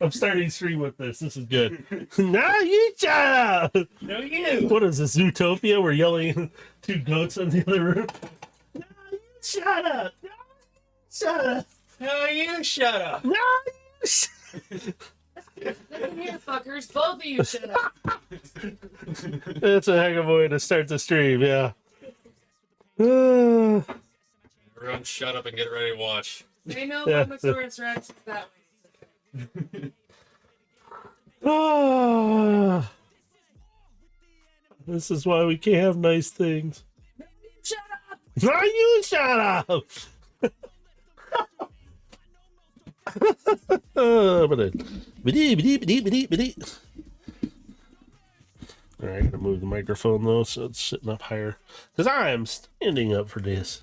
I'm starting stream with this. This is good. No, you shut up. No, you. What is this, Zootopia? We're yelling two goats in the other room. No, you shut up. No, you shut up. No, you shut up. No, you shut Listen here, fuckers. Both of you shut up. That's a heck of a way to start the stream, yeah. Everyone shut up and get ready to watch. They know Yeah. Momosaurus Rex is that way. This is why we can't have nice things. Shut up! No, you shut up! Alright, I gotta move the microphone though so it's sitting up higher. Because I am standing up for this.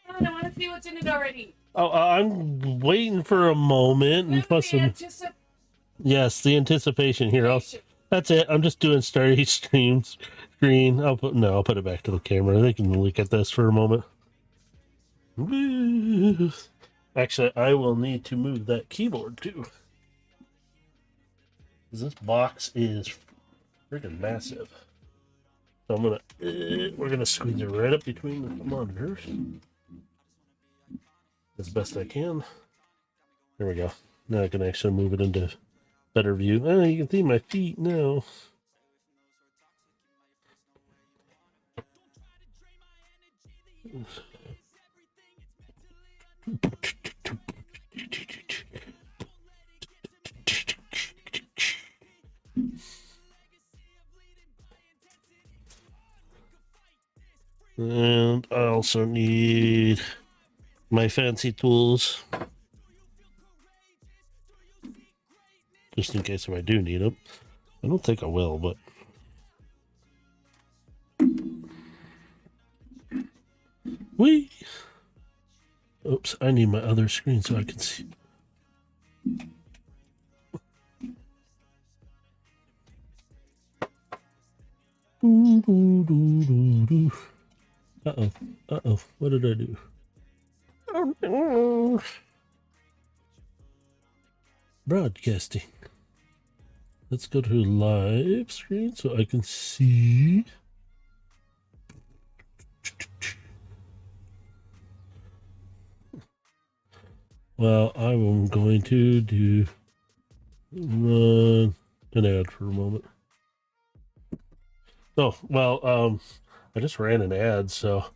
I want to see what's in it already. Oh, I'm waiting for a moment and plus some. Yes, the anticipation here. That's it. I'm just doing start each streams screen. I'll put it back to the camera. They can look at this for a moment. Woo. Actually, I will need to move that keyboard too. This box is freaking massive. So I'm gonna we're gonna squeeze it right up between the monitors as best I can. There we go. Now I can actually move it into better view. Oh, you can see my feet now. And I also need my fancy tools. Just in case if I do need them. I don't think I will, but... Whee! Oops, I need my other screen so I can see. Uh-oh. Uh-oh. What did I do? Oh, broadcasting. Let's go to live screen so I can see. Well, I'm going to do an ad for a moment. Oh, well, I just ran an ad, so...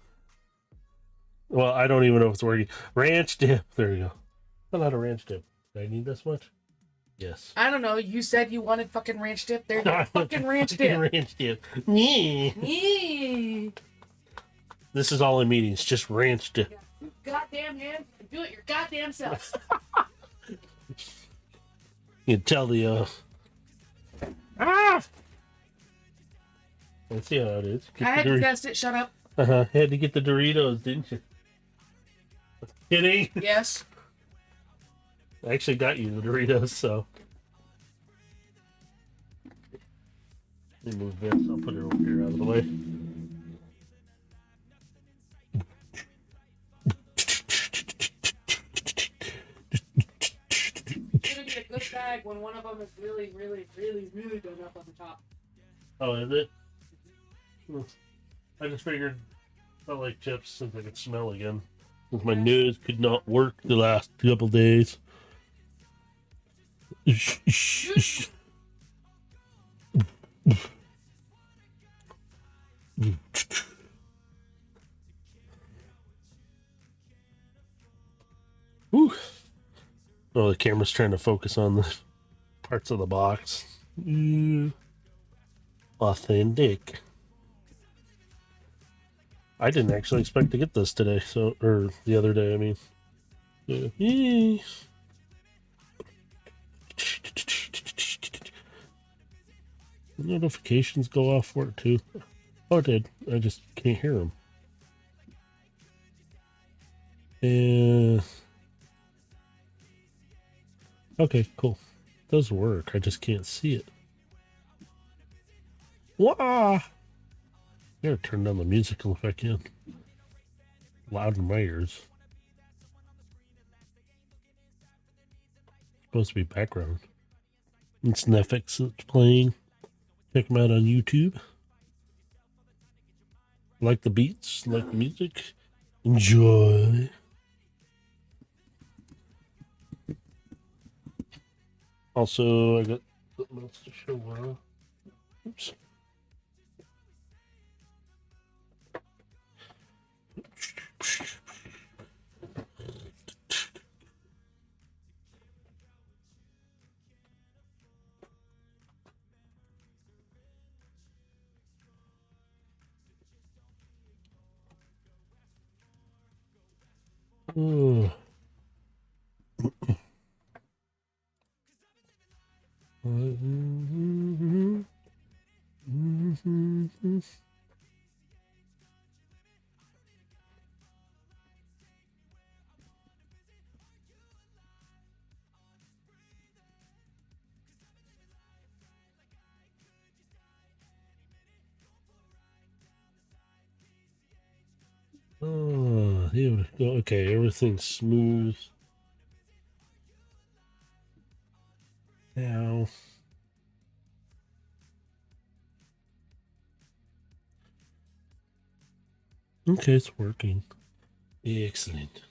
Well, I don't even know if it's working. Ranch dip. There you go. Not a lot of ranch dip. Do I need this much? Yes. I don't know. You said you wanted fucking ranch dip. There's no fucking ranch dip. Ranch dip. Yeah. This is all in meetings. Just ranch dip. Yeah. You goddamn hand. Do it your goddamn self. You can tell the Let's see how it is. I had to test it. Shut up. Had to get the Doritos, didn't you? Kidding? Yes. I actually got you the Doritos, so. Let me move this. I'll put it over here out of the way. It's gonna be a good bag when one of them is really, really, really, really done up on the top. Oh, is it? I just figured I like chips since I could smell again. Since my nose could not work the last couple days. Whew. Oh, the camera's trying to focus on the parts of the box. Authentic. I didn't actually expect to get this today, or the other day, I mean. Yeah. The notifications go off for it too. Oh, it did. I just can't hear them. Okay, cool. It does work. I just can't see it. Wah! I gotta turn down the music if I can. loud in my ears. Supposed to be background. It's Netflix that's playing. Check them out on YouTube. Like the beats, like the music. Enjoy. Also, I got something else to show. Oops. Oh. Oh, here we go. Okay, everything's smooth now. Okay, it's working. Excellent.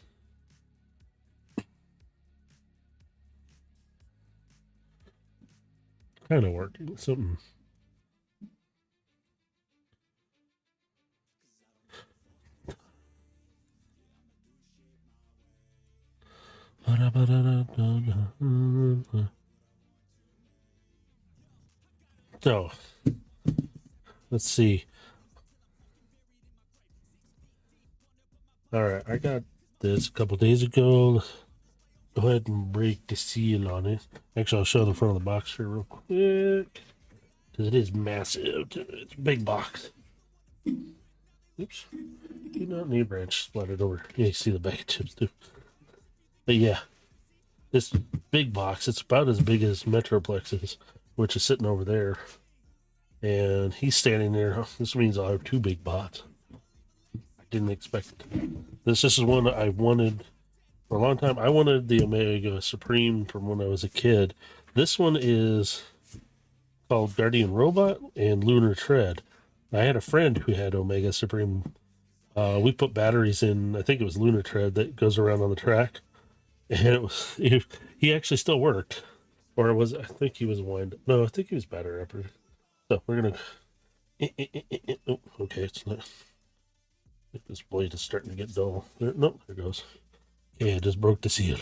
Kind of working. Something. So, let's see. All right, I got this a couple days ago. Go ahead and break the seal on it. Actually, I'll show the front of the box here real quick. Because it is massive. It's a big box. Oops. Do not need a branch. Splat it over. Yeah, you see the bag of chips too. But yeah, this big box, it's about as big as Metroplex is, which is sitting over there. And he's standing there. This means I'll have two big bots. I didn't expect this. This is one that I wanted for a long time. I wanted the Omega Supreme from when I was a kid. This one is called Guardian Robot and Lunar Tread. I had a friend who had Omega Supreme. We put batteries in, I think it was Lunar Tread that goes around on the track. And it was, he actually still worked. Or was, I think he was wind. No, I think he was battery operated. So we're going to, oh, okay, it's not. I think this blade is starting to get dull. There, nope, there it goes. Okay, I just broke the seal.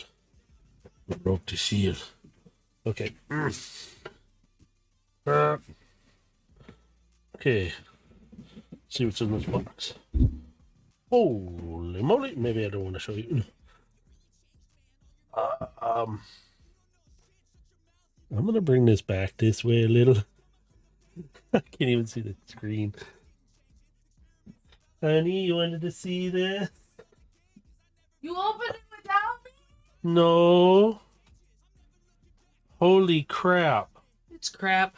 Broke the seal. Okay. Okay. See what's in this box. Holy moly! Maybe I don't want to show you. I'm gonna bring this back this way a little. I can't even see the screen. Honey, you wanted to see this? You opened it without me? No. Holy crap. It's crap.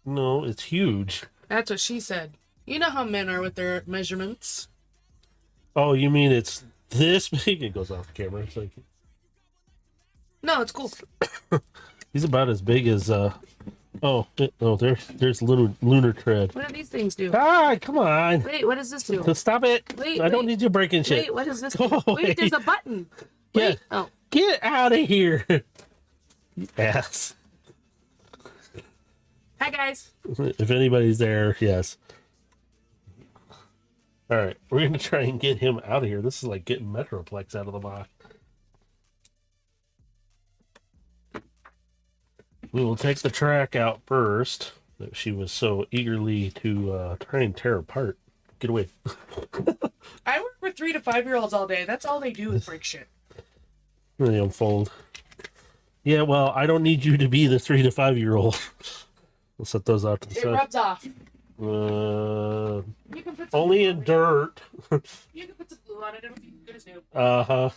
No, it's huge. That's what she said. You know how men are with their measurements. Oh, you mean it's this big? It goes off camera. It's like... No, it's cool. He's about as big as there's lunar tread. What do these things do? Ah, come on. Wait, what does this do? Stop it. Wait, I don't need you breaking shit. Wait, what does this do? Go Wait, away. there's a button. Yeah. Wait. Oh. Get out of here. You ass. Hi, guys. If anybody's there, yes. All right, we're going to try and get him out of here. This is like getting Metroplex out of the box. We will take the track out first that she was so eagerly to try and tear apart. Get away. I work with 3 to 5-year-olds all day. That's all they do is break shit. They unfold. Yeah, well, I don't need you to be the 3 to 5-year-old. We'll set those out to the It side. rubs off. You can put some only glue in on it. dirt. You can put some glue on it. It'll be good as new. Uh-huh.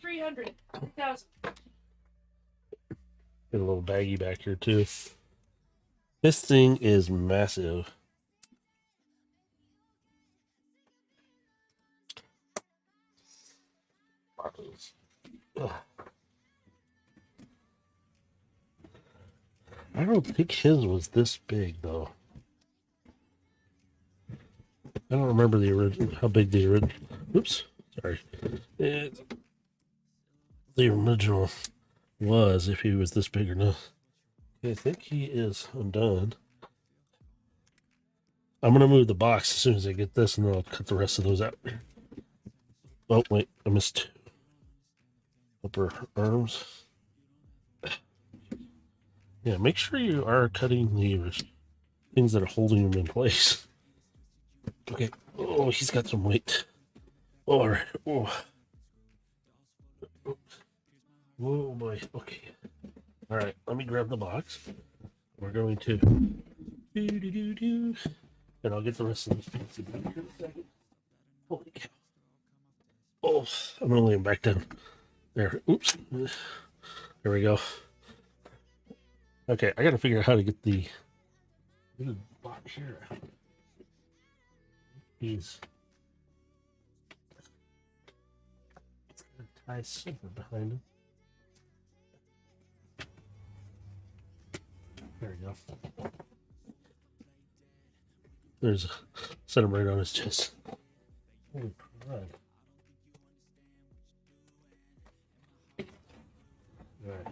300. 3,000. Get a little baggy back here, too. This thing is massive. Ugh. I don't think his was this big though. I don't remember the original, how big the original. Oops, sorry. The original was, if he was this big or not. I think he is undone. I'm gonna move the box as soon as I get this, and then I'll cut the rest of those out. Oh wait, I missed upper arms. Yeah, make sure you are cutting the things that are holding them in place. Okay. Oh, he's got some weight. All right. Oh. Whoa, boy. Okay. All right. Let me grab the box. We're going to and I'll get the rest of this fancy back here in a second. Holy cow. Oh, I'm gonna lay him back down. There. Oops. There we go. Okay, I gotta figure out how to get the box here out. He's gonna tie something behind him. There we go. There's set him right on his chest. Holy crap. All right.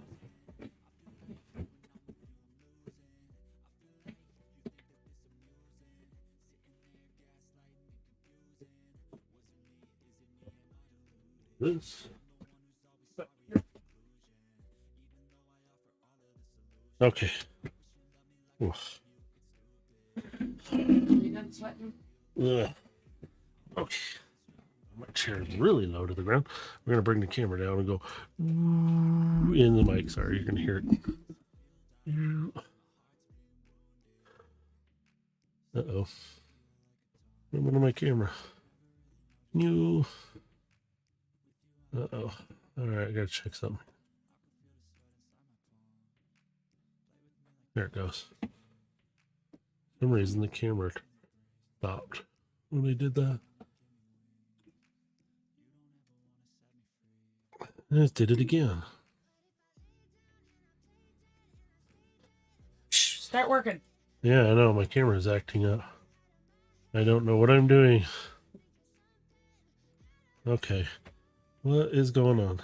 This. Okay. Oof. You done sweating? Ugh. Okay. My chair is really low to the ground. We're gonna bring the camera down and go in the mic. Sorry, you're gonna hear it. Uh-oh. I'm on my camera. New. Uh-oh. Alright, I gotta check something. There it goes. For some reason the camera stopped when they did that. And it did it again. Shh, start working. Yeah, I know. My camera is acting up. I don't know what I'm doing. Okay. What is going on?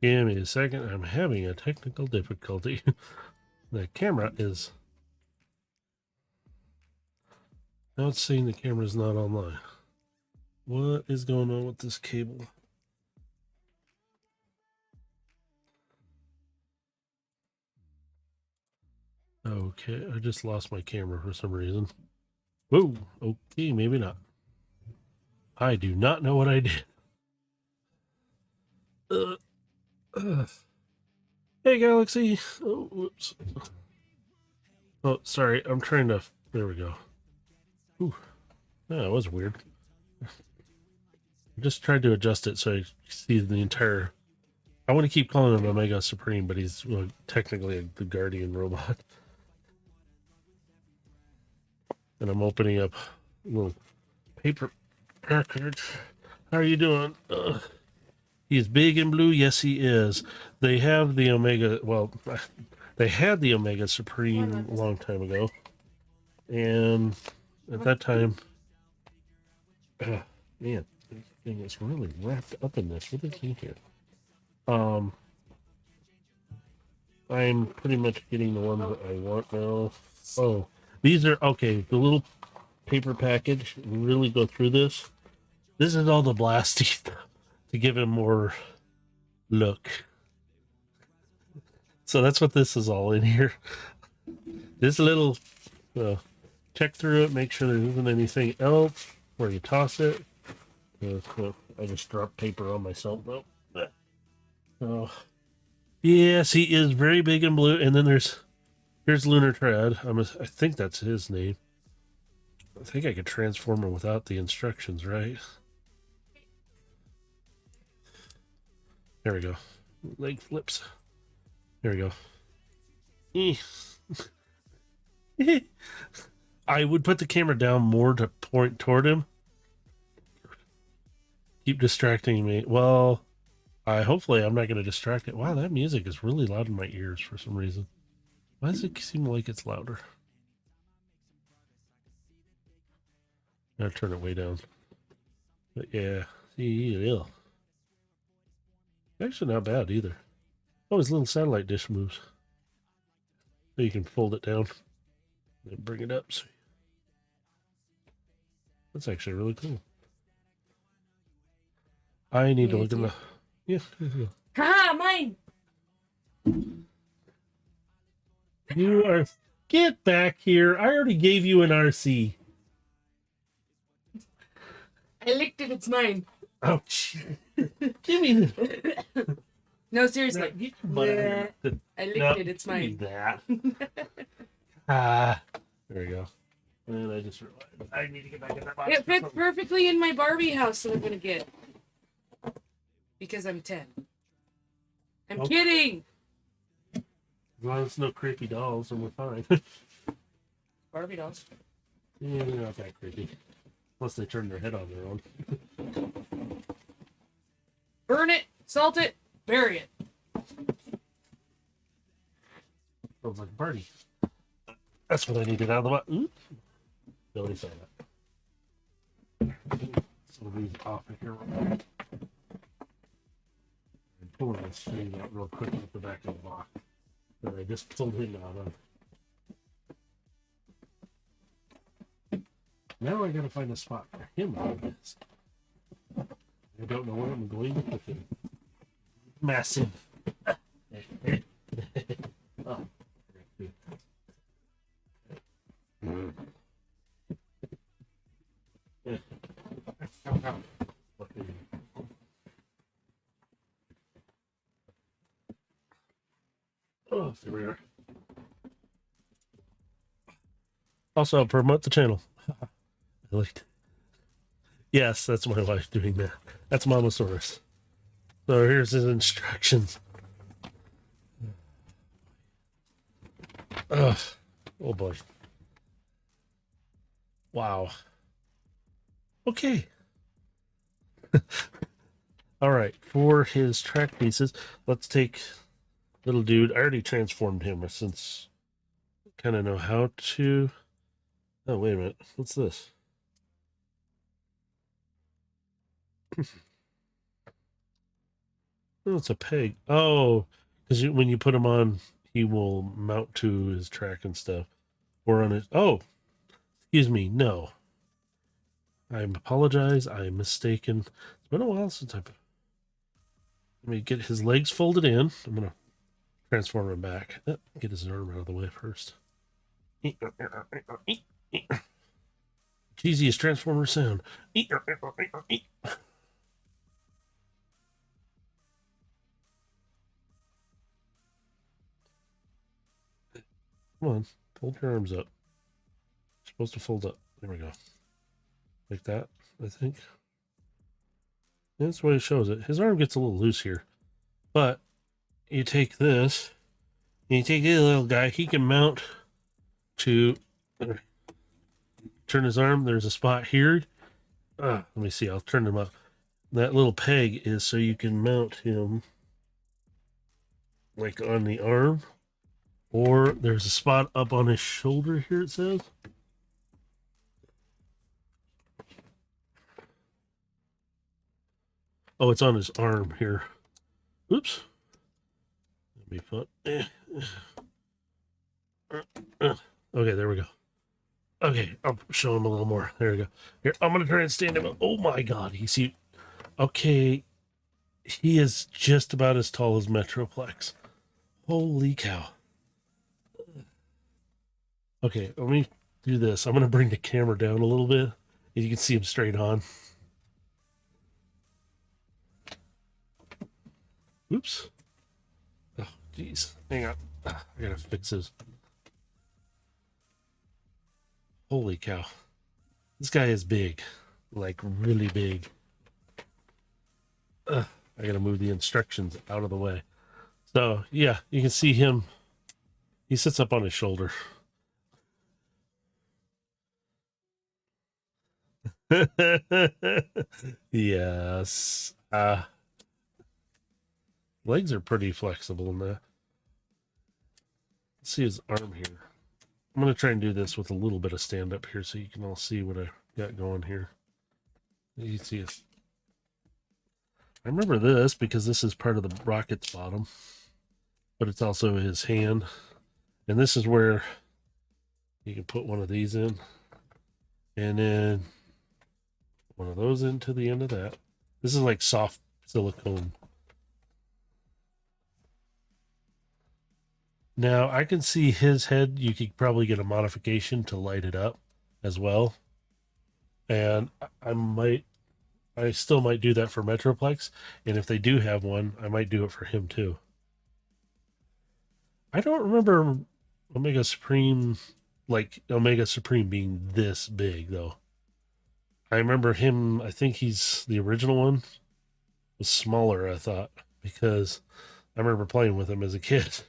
Give me a second. I'm having a technical difficulty. The camera is... Now it's saying the camera is not online. What is going on with this cable? Okay, I just lost my camera for some reason. Whoa, okay, maybe not. I do not know what I did. Hey, Galaxy. Oh, whoops. Oh, sorry. I'm trying to... There we go. Ooh. Yeah, that was weird. I just tried to adjust it so I see the entire... I want to keep calling him Omega Supreme, but he's technically the Guardian robot. And I'm opening up a little paper package. How are you doing? He's big and blue. Yes, he is. They have the Omega. Well, they had the Omega Supreme a long time ago, and at that time, man, this thing is really wrapped up in this. What is in here? I'm pretty much getting the ones that I want now. Oh, these are okay. The little paper package. Really go through this. This is all the blasty stuff to give him more look. So that's what this is all in here. This little check through it, make sure there isn't anything else where you toss it. I just dropped paper on myself though. So yes, he is very big and blue. And then here's Lunar Tread. I think that's his name. I think I could transform him without the instructions, right? There we go. Leg flips. There we go. I would put the camera down more to point toward him, Keep distracting me. Well, hopefully I'm not going to distract it. Wow, that music is really loud in my ears for some reason. Why does it seem like it's louder? I'll turn it way down. But yeah, yeah. Actually not bad either. Oh, his little satellite dish moves. So you can fold it down and bring it up. So that's actually really cool. I need to look in the... Yeah. Haha, mine! You are... Get back here. I already gave you an RC. I licked it, it's mine. Ouch. Give me the... No, seriously. Get your butt out of here. I licked it, it's give me mine. that. There we go. And I just realized I need to get back in that box. It fits perfectly in my Barbie house that I'm gonna get. Because I'm 10. I'm kidding! As long as it's no creepy dolls, then we're fine. Barbie dolls. Yeah, they're not that creepy. Unless they turn their head on their own. Burn it, salt it, bury it. Sounds like a party. That's what I needed out of the box. Oops. Billy said that. Some of these off of here. I'm pulling this thing out real quick with the back of the box. That I just pulled him out of. Now I gotta find a spot for him on this. I don't know where I'm going to put him. Massive. Oh. Oh, there we are. Also, promote the channel. I liked it. Yes, that's my wife doing that. That's Mamasaurus. So here's his instructions. Ugh. Oh boy. Wow. Okay. All right. For his track pieces, let's take little dude. I already transformed him since I kind of know how to. Oh, wait a minute. What's this? Oh, it's a peg. Oh, because when you put him on, he will mount to his track and stuff. Or on his... Oh, excuse me. No. I apologize. I'm mistaken. It's been a while since I've... Let me get his legs folded in. I'm going to transform him back. Get his arm out of the way first. Cheesiest Transformer sound. Come on, fold your arms up. You're supposed to fold up. There we go. Like that, I think. That's the way it shows it. His arm gets a little loose here. But you take this, and you take this little guy, he can mount to... Turn his arm, there's a spot here. Let me see, I'll turn him up. That little peg is so you can mount him like on the arm. Or there's a spot up on his shoulder here, it says. Oh, it's on his arm here. Oops. That'd be fun. Okay, there we go. Okay, I'll show him a little more. There we go. Here, I'm going to try and stand him up. Oh my God. Okay. He is just about as tall as Metroplex. Holy cow. Okay, let me do this. I'm going to bring the camera down a little bit, and you can see him straight on. Oops. Oh, jeez. Hang on. I got to fix this. Holy cow. This guy is big. Like, really big. I got to move the instructions out of the way. So, yeah, you can see him. He sits up on his shoulder. Yes. Legs are pretty flexible in that. Let's see his arm here. I'm going to try and do this with a little bit of stand up here so you can all see what I got going here. You see it. I remember this because this is part of the rocket's bottom, but it's also his hand. And this is where you can put one of these in and then one of those into the end of that. This is like soft silicone. Now I can see his head. You could probably get a modification to light it up as well. And I still might do that for Metroplex. And if they do have one, I might do it for him too. I don't remember Omega Supreme, like Omega Supreme being this big though. I remember him, I think he's the original one, was smaller, I thought, because I remember playing with him as a kid.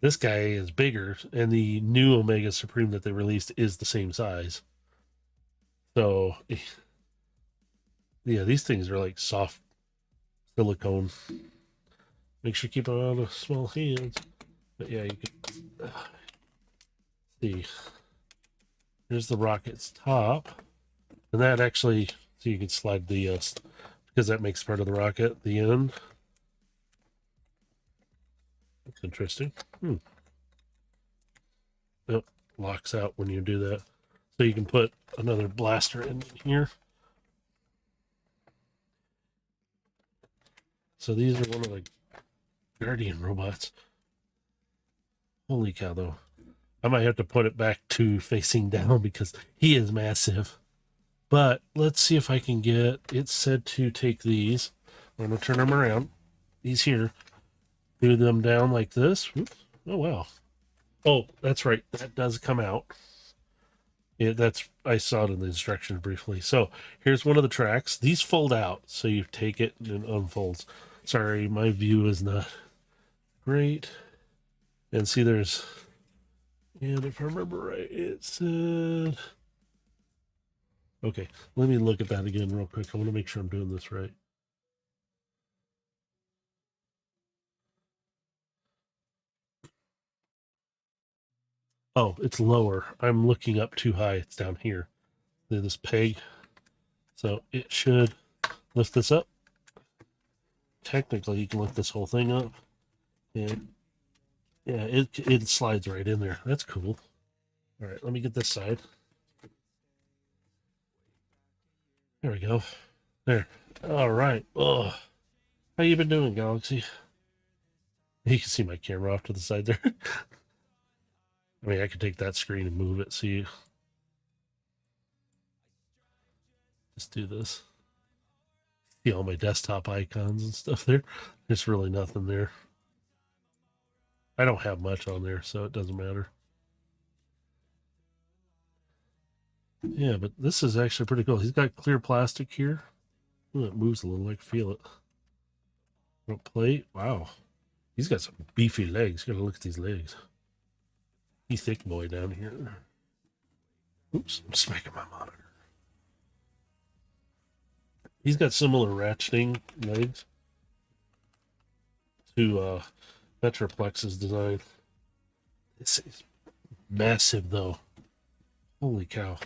This guy is bigger, and the new Omega Supreme that they released is the same size. So, yeah, these things are like soft silicone. Make sure you keep it out of small hands. But yeah, you can see. Here's the rocket's top. And that actually, so you can slide the, because that makes part of the rocket, the end. That's interesting. It locks out when you do that. So you can put another blaster in here. So these are one of the Guardian robots. Holy cow, though. I might have to put it back to facing down because he is massive. But let's see if I can get, it's said to take these. I'm going to turn them around. These here. Do them down like this. Oops. Oh, wow. Oh, that's right. That does come out. I saw it in the instructions briefly. So here's one of the tracks. These fold out. So you take it and it unfolds. Sorry, my view is not great. And see, and if I remember right, it said, okay, let me look at that again real quick. I want to make sure I'm doing this right. Oh, it's lower. I'm looking up too high. It's down here. This peg. So it should lift this up. Technically, you can lift this whole thing up. And yeah, it slides right in there. That's cool. All right, let me get this side. There we go. There. All right. Oh, how you been doing, Galaxy? You can see my camera off to the side there. I mean, I could take that screen and move it. See, just do this. See all my desktop icons and stuff there. There's really nothing there. I don't have much on there, so it doesn't matter. Yeah, but this is actually pretty cool. He's got clear plastic here. Ooh, it moves a little. I can feel it. Front plate. Wow. He's got some beefy legs. You gotta look at these legs. He's thick boy down here. Oops, I'm smacking my monitor. He's got similar ratcheting legs to Metroplex's design. This is massive, though. Holy cow.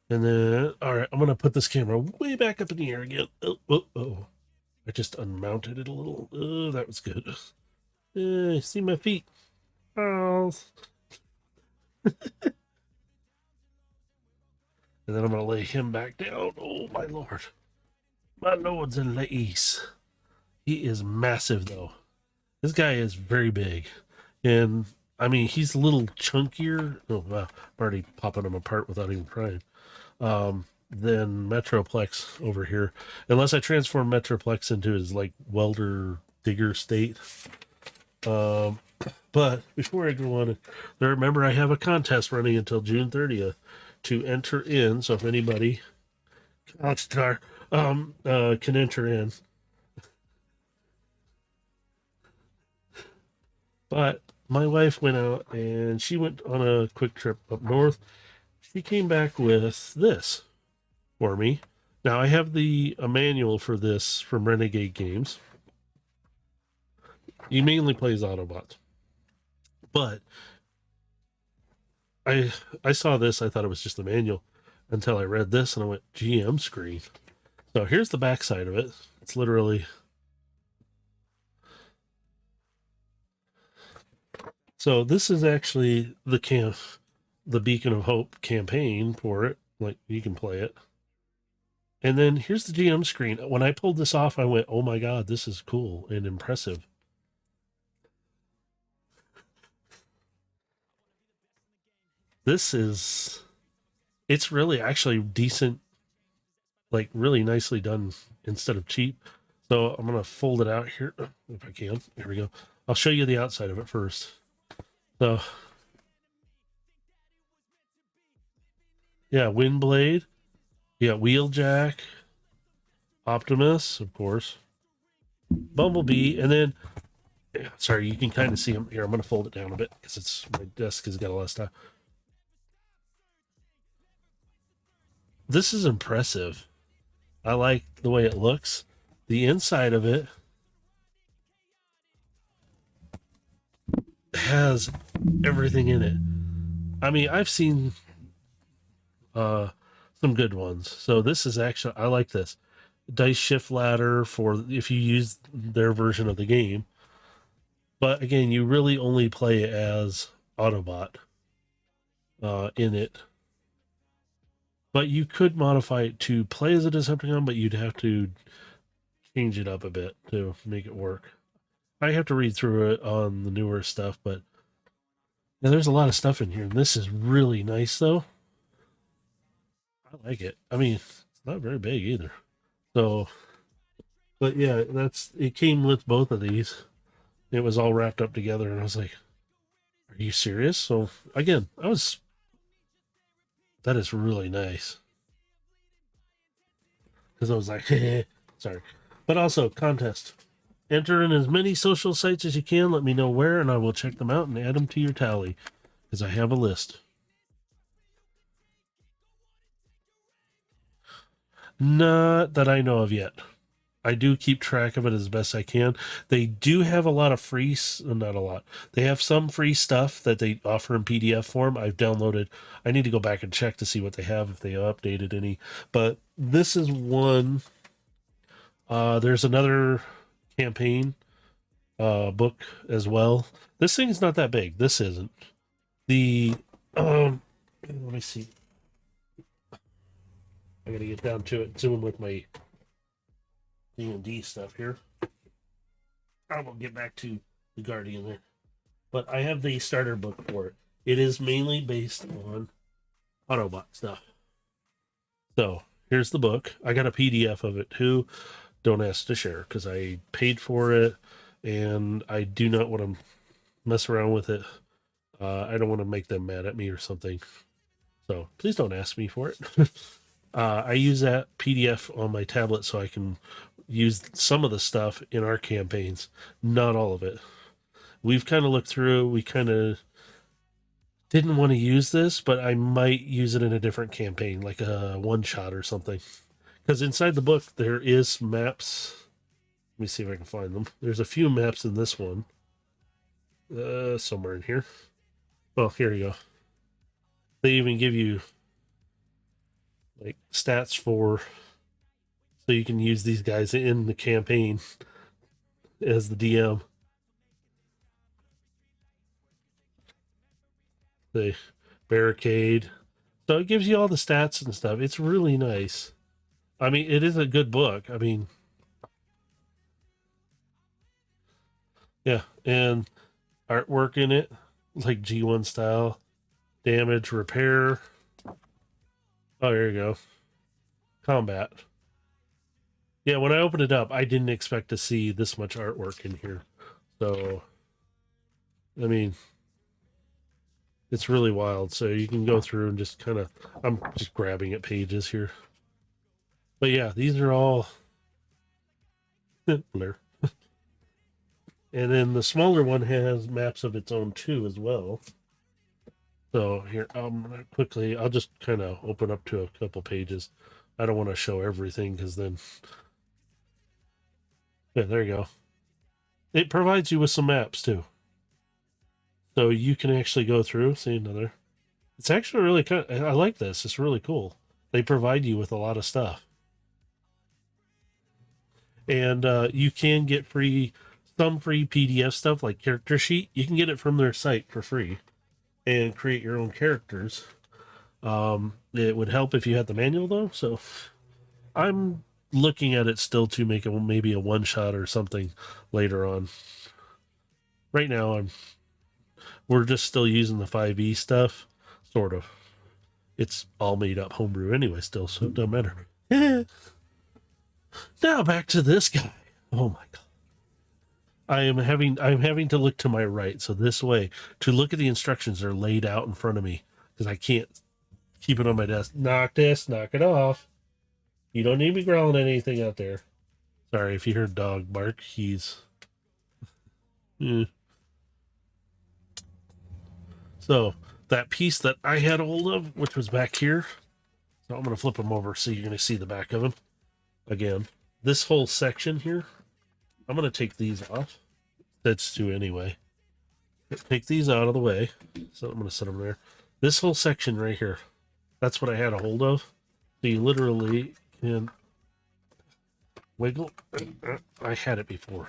And then, all right, I'm going to put this camera way back up in the air again. Oh. I just unmounted it a little. Oh, that was good. See my feet. Oh. And then I'm going to lay him back down. Oh, my lord. My lords and ladies. He is massive, though. This guy is very big. And, I mean, he's a little chunkier. Oh, wow. I'm already popping him apart without even trying. Than Metroplex over here. Unless I transform Metroplex into his, like, welder digger state. But before I go on, remember I have a contest running until June 30th to enter in. So if anybody can enter in. But my wife went out and she went on a quick trip up north. She came back with this for me. Now I have a manual for this from Renegade Games. He mainly plays Autobots, but I saw this. I thought it was just a manual until I read this, and I went GM screen. So here's the backside of it. It's literally. So this is actually the Beacon of Hope campaign for it. Like you can play it. And then here's the GM screen. When I pulled this off, I went, "Oh my god, this is cool and impressive." It's really actually decent, like really nicely done instead of cheap. So I'm gonna fold it out here if I can. Here we go. I'll show you the outside of it first. So yeah, Windblade. Yeah, Wheeljack, Optimus, of course, Bumblebee, and then sorry, you can kind of see them here. I'm gonna fold it down a bit because it's my desk has got a lot of stuff. This is impressive. I like the way it looks. The inside of it has everything in it. I mean, I've seen some good ones. So this is actually I like this. Dice shift ladder for if you use their version of the game. But again, you really only play as Autobot in it. But you could modify it to play as a Decepticon, but you'd have to change it up a bit to make it work. I have to read through it on the newer stuff, but yeah, there's a lot of stuff in here. And this is really nice, though. I like it. I mean, it's not very big either. So, but yeah, it came with both of these. It was all wrapped up together, and I was like, "Are you serious?" So again, that is really nice because I was like, sorry, but also contest. Enter in as many social sites as you can. Let me know where, and I will check them out and add them to your tally because I have a list. Not that I know of yet. I do keep track of it as best I can. They do have a lot of free, not a lot. They have some free stuff that they offer in PDF form. I've downloaded. I need to go back and check to see what they have if they updated any. But this is one. There's another campaign book as well. This thing's not that big. This isn't. The let me see. I gotta get down to it. Zoom with my D&D stuff here. I will get back to the Guardian there. But I have the starter book for it. It is mainly based on Autobot stuff. So here's the book. I got a PDF of it too. Don't ask to share because I paid for it and I do not want to mess around with it. I don't want to make them mad at me or something. So please don't ask me for it. I use that PDF on my tablet so I can use some of the stuff in our campaigns, not all of it. We've kind of looked through, we kind of didn't want to use this, but I might use it in a different campaign, like a one shot or something. Because inside the book, there is maps. Let me see if I can find them. There's a few maps in this one. Somewhere in here. Oh, here you go. They even give you like stats for so you can use these guys in the campaign as the DM. The barricade. So it gives you all the stats and stuff. It's really nice. I mean, it is a good book. I mean, yeah, and artwork in it, like G1 style, damage, repair. Oh, there you go. Combat. Yeah, when I opened it up, I didn't expect to see this much artwork in here. So, I mean, it's really wild. So you can go through and just kind of, I'm just grabbing at pages here. But yeah, these are all, Lunar. And then the smaller one has maps of its own too as well. So here, quickly, I'll just kind of open up to a couple pages. I don't want to show everything because then, yeah, there you go. It provides you with some maps too. So you can actually go through, see another. It's actually really kind of, I like this. It's really cool. They provide you with a lot of stuff. And you can get some free PDF stuff like character sheet. You can get it from their site for free and create your own characters. It would help if you had the manual though. So I'm looking at it still to make maybe a one shot or something later on. Right now, we're just still using the 5e stuff, sort of. It's all made up homebrew anyway, still, so it doesn't matter. Now back to this guy. Oh my god. I'm having to look to my right, so this way to look at the instructions are laid out in front of me because I can't keep it on my desk. Knock it off. You don't need me growling at anything out there. Sorry if you heard dog bark. He's So that piece that I had a hold of, which was back here. So I'm gonna flip them over so you're gonna see the back of them. Again, this whole section here, I'm going to take these off. That's two anyway. Take these out of the way. So I'm going to set them there. This whole section right here, that's what I had a hold of. So you literally can wiggle. I had it before,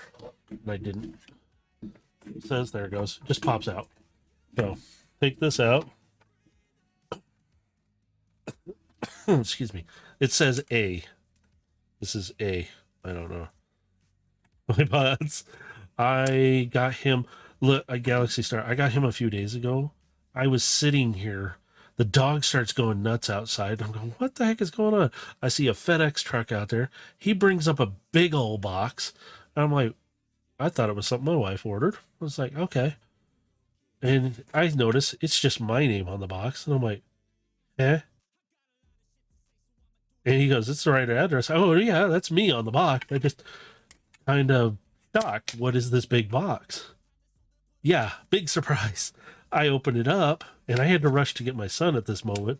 and I didn't. It says, there it goes. Just pops out. So take this out. Excuse me. It says A. This is A. I don't know. My buds. I got him a Galaxy Star. I got him a few days ago. I was sitting here. The dog starts going nuts outside. I'm going, what the heck is going on? I see a FedEx truck out there. He brings up a big old box. I'm like, I thought it was something my wife ordered. I was like, okay. And I notice it's just my name on the box. And I'm like, eh? And he goes, it's the right address. Oh, yeah, that's me on the box. I just kind of shocked. What is this big box? Yeah, big surprise. I opened it up, and I had to rush to get my son at this moment.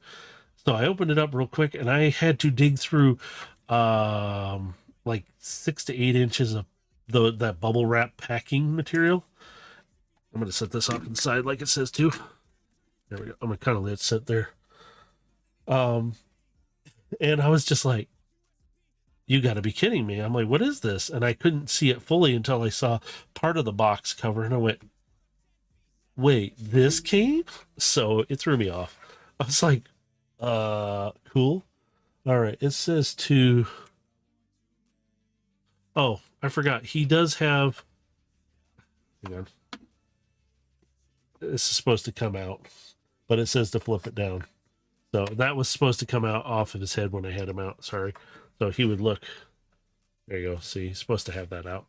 So I opened it up real quick, and I had to dig through like 6 to 8 inches of that bubble wrap packing material. I'm going to set this off to the side like it says to. There we go. I'm going to kind of let it sit there. And I was just like, you got to be kidding me. I'm like, what is this? And I couldn't see it fully until I saw part of the box cover, and I went, wait, this came? So it threw me off. I was like, cool. All right. It says to, oh, I forgot. He does have, hang on. This is supposed to come out, but it says to flip it down. So that was supposed to come out off of his head when I had him out. Sorry. So he would look. There you go. See, he's supposed to have that out.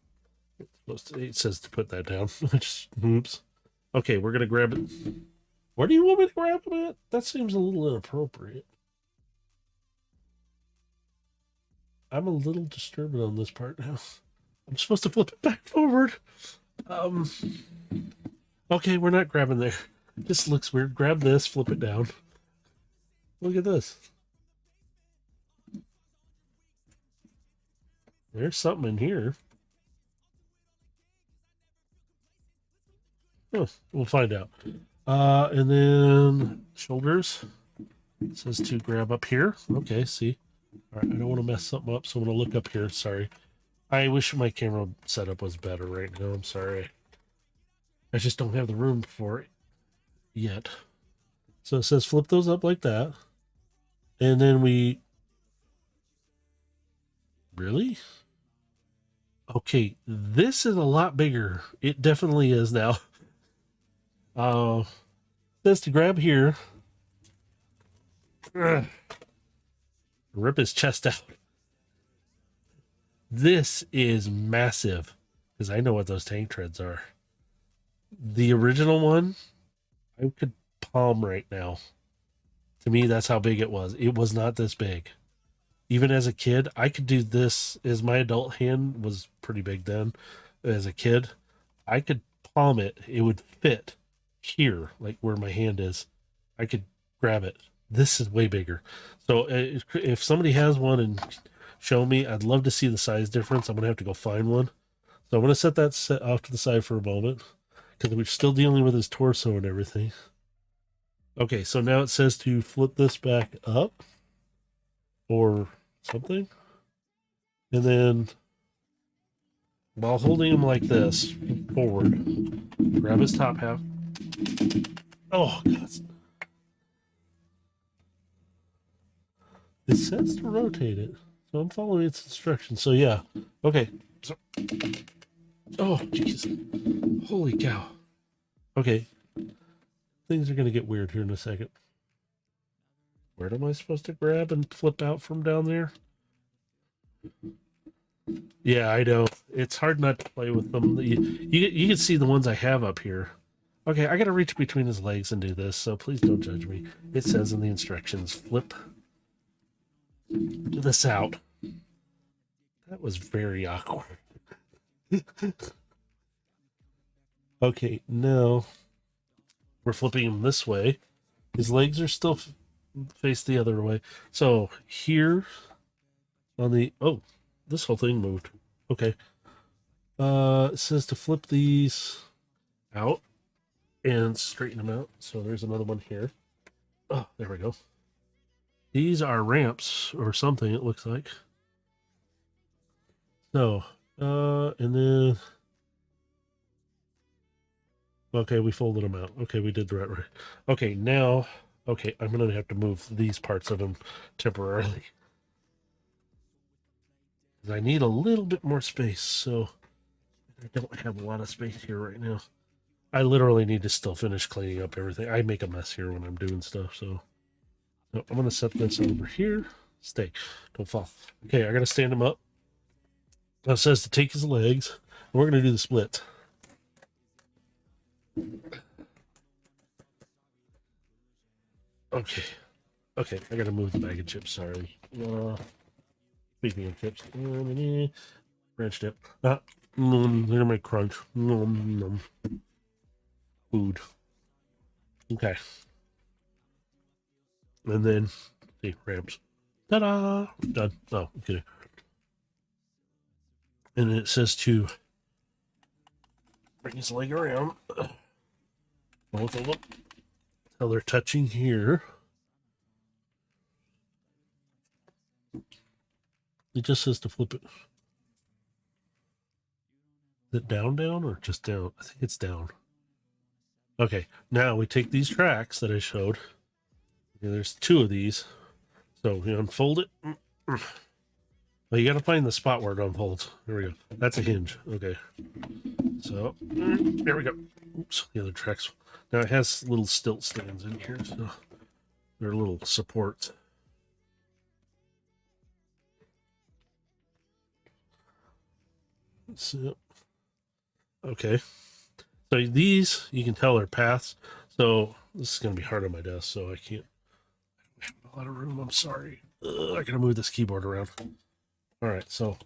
It says to put that down. Just, oops. Okay, we're going to grab it. Where do you want me to grab him at? That seems a little inappropriate. I'm a little disturbed on this part now. I'm supposed to flip it back forward. Okay, we're not grabbing there. This looks weird. Grab this, flip it down. Look at this. There's something in here. Oh, we'll find out. And then shoulders. It says to grab up here. Okay, see. All right, I don't want to mess something up, so I'm going to look up here. Sorry. I wish my camera setup was better right now. I'm sorry. I just don't have the room for it yet. So it says flip those up like that. And then we... Really? Okay, this is a lot bigger. It definitely is now. It says to grab here. Ugh. Rip his chest out. This is massive. Because I know what those tank treads are. The original one, I could palm right now. To me, that's how big it was. It was not this big. Even as a kid, I could do this as my adult hand was pretty big then. As a kid, I could palm it, it would fit here, like where my hand is. I could grab it. This is way bigger. So if somebody has one and show me, I'd love to see the size difference. I'm gonna have to go find one. So I'm gonna set that off to the side for a moment because we're still dealing with his torso and everything. Okay, so now it says to flip this back up or something, and then while holding him like this forward, grab his top half. Oh, God. It says to rotate it, so I'm following its instructions. So yeah, okay. So, oh, jeez, holy cow. Okay, things are gonna get weird here in a second. Where am I supposed to grab and flip out from down there? Yeah, I know. It's hard not to play with them. You can see the ones I have up here. Okay, I gotta reach between his legs and do this, so please don't judge me. It says in the instructions, flip this out. That was very awkward. Okay, now we're flipping him this way. His legs are still faced the other way. So here on the... Oh, this whole thing moved. Okay. It says to flip these out and straighten them out. So there's another one here. Oh, there we go. These are ramps or something, it looks like. So, and then... Okay, we folded them out. Okay, we did the right. Okay, now... Okay, I'm going to have to move these parts of them temporarily. I need a little bit more space, so I don't have a lot of space here right now. I literally need to still finish cleaning up everything. I make a mess here when I'm doing stuff, so I'm going to set this over here. Stay. Don't fall. Okay, I got to stand him up. Now it says to take his legs, and we're going to do the split. Okay. Okay, I got to move the bag of chips, sorry. Speaking of chips, ranch dip. They're my crunch. Food. Okay. And then, see, ramps. Ta-da! Done. Oh, I'm kidding. And then it says to bring his leg around. Both of them. Until they're touching here. It just says to flip it. Is it down or just down? I think it's down. Okay, now we take these tracks that I showed. Okay, there's two of these. So we unfold it. Well, you got to find the spot where it unfolds. There we go. That's a hinge. Okay. So, there we go. Oops, the other tracks. Now it has little stilt stands in here, so they're little supports. So, okay. So these, you can tell are paths. So this is going to be hard on my desk, so I can't have a lot of room. I'm sorry. I got to move this keyboard around. All right, so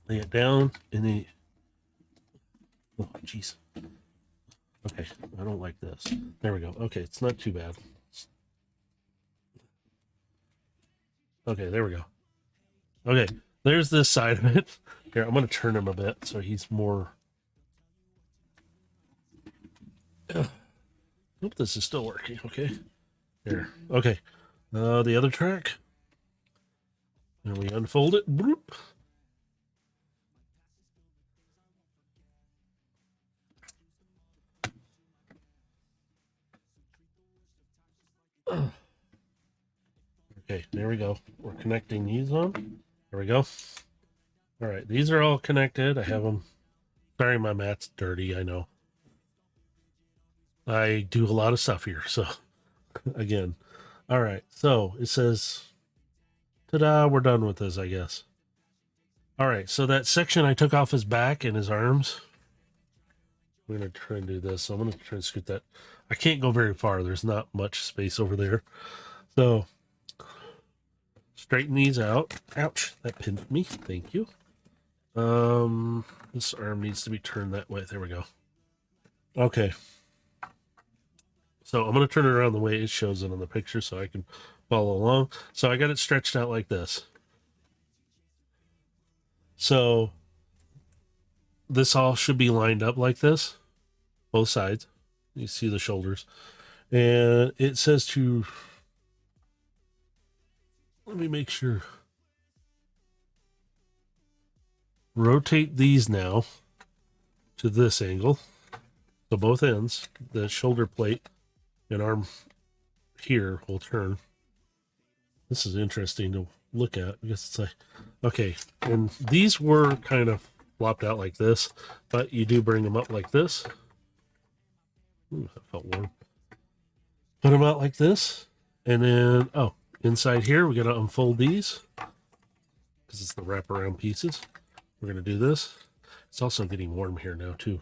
lay it down and then... Oh, jeez. Okay, I don't like this. There we go. Okay, it's not too bad. Okay, there we go. Okay, there's this side of it. Here, I'm going to turn him a bit so he's more... Hope this is still working, okay? There. Okay. The other track. And we unfold it. Bloop. Okay, there we go. We're connecting these on. There we go. All right, these are all connected. I have them. Sorry, my mat's dirty, I know. I do a lot of stuff here, so again. All right, so it says, ta-da, we're done with this, I guess. All right, so that section I took off his back and his arms. I'm going to try and do this. So I'm going to try and scoot that. I can't go very far. There's not much space over there. So straighten these out. Ouch, that pinned me. Thank you. This arm needs to be turned that way. There we go. Okay. So I'm going to turn it around the way it shows it on the picture so I can follow along. So I got it stretched out like this. So this all should be lined up like this, both sides. You see the shoulders. And it says to, let me make sure. Rotate these now to this angle. So both ends, the shoulder plate and arm here will turn. This is interesting to look at. I guess it's like, okay, and these were kind of flopped out like this, but you do bring them up like this. Ooh, that felt warm. Put them out like this, and then, oh, inside here, we got to unfold these because it's the wraparound pieces. We're going to do this. It's also getting warm here now, too.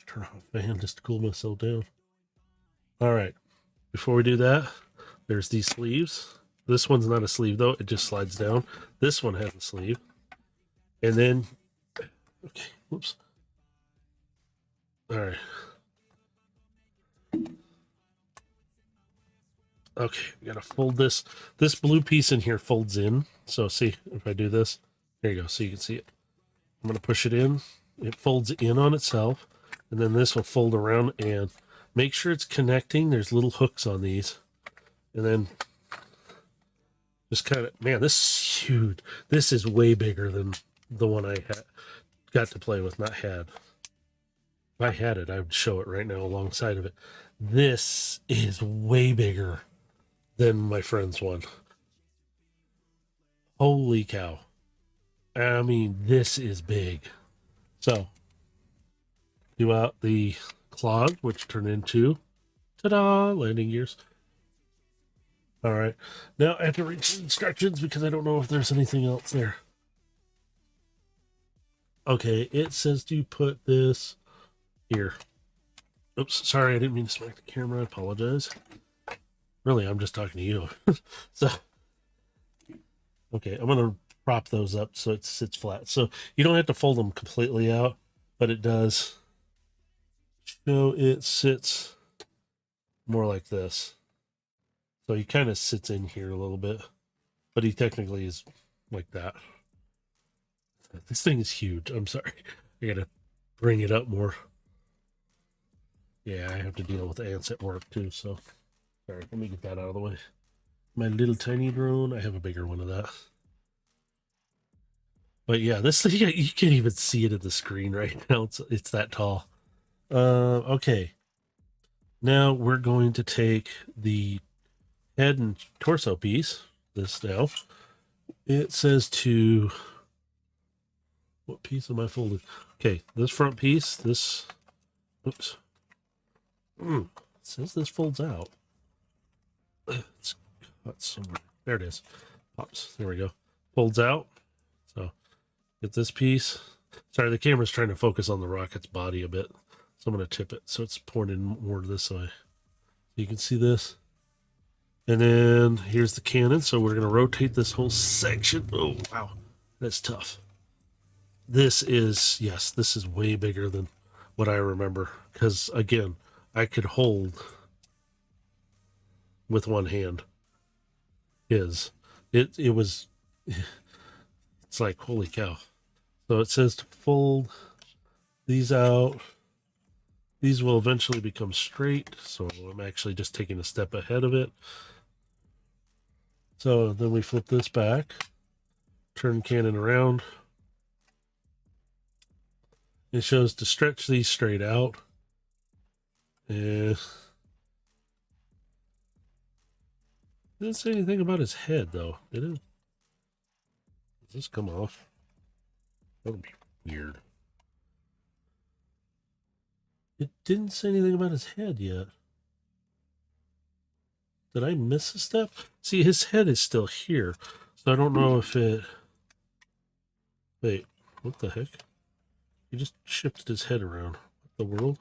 Turn off the fan just to cool myself down. All right. Before we do that, there's these sleeves. This one's not a sleeve, though. It just slides down. This one has a sleeve. And then, okay, whoops. All right. Okay, we got to fold this. This blue piece in here folds in. So see, if I do this, there you go. So you can see it. I'm going to push it in. It folds in on itself. And then this will fold around and make sure it's connecting. There's little hooks on these. And then just kind of, man, this is huge. This is way bigger than the one I got to play with, not had. If I had it, I would show it right now alongside of it. This is way bigger than my friend's one. Holy cow. I mean, this is big. So, do out the clog, which turn into, ta-da, landing gears. All right. Now I have to read the instructions because I don't know if there's anything else there. Okay, it says to put this here. Oops, sorry, I didn't mean to smack the camera. I apologize. Really, I'm just talking to you. So, okay, I'm going to prop those up so it sits flat. So you don't have to fold them completely out, but it does show it sits more like this. So he kind of sits in here a little bit, but he technically is like that. This thing is huge. I'm sorry. I got to bring it up more. Yeah, I have to deal with ants at work too, so sorry, let me get that out of the way. My little tiny drone, I have a bigger one of that. But yeah, this thing, you can't even see it at the screen right now. It's that tall. Okay. Now we're going to take the head and torso piece, this now. It says to, what piece am I folded? Okay, this front piece, this, oops. It says this folds out. It's cut somewhere. There it is. Pops. There we go. Folds out. So get this piece. Sorry, the camera's trying to focus on the rocket's body a bit. So I'm going to tip it so it's pointed more this way. You can see this. And then here's the cannon. So we're going to rotate this whole section. Oh, wow. That's tough. This is, yes, this is way bigger than what I remember. Because, again, I could hold with one hand. It was, it's like, holy cow. So it says to fold these out. These will eventually become straight. So I'm actually just taking a step ahead of it. So then we flip this back, turn cannon around. It shows to stretch these straight out. It didn't say anything about his head, though, did it? Does this come off? That would be weird. It didn't say anything about his head yet. Did I miss a step? See, his head is still here, so I don't know if it... Wait, what the heck? He just shifted his head around. What the world?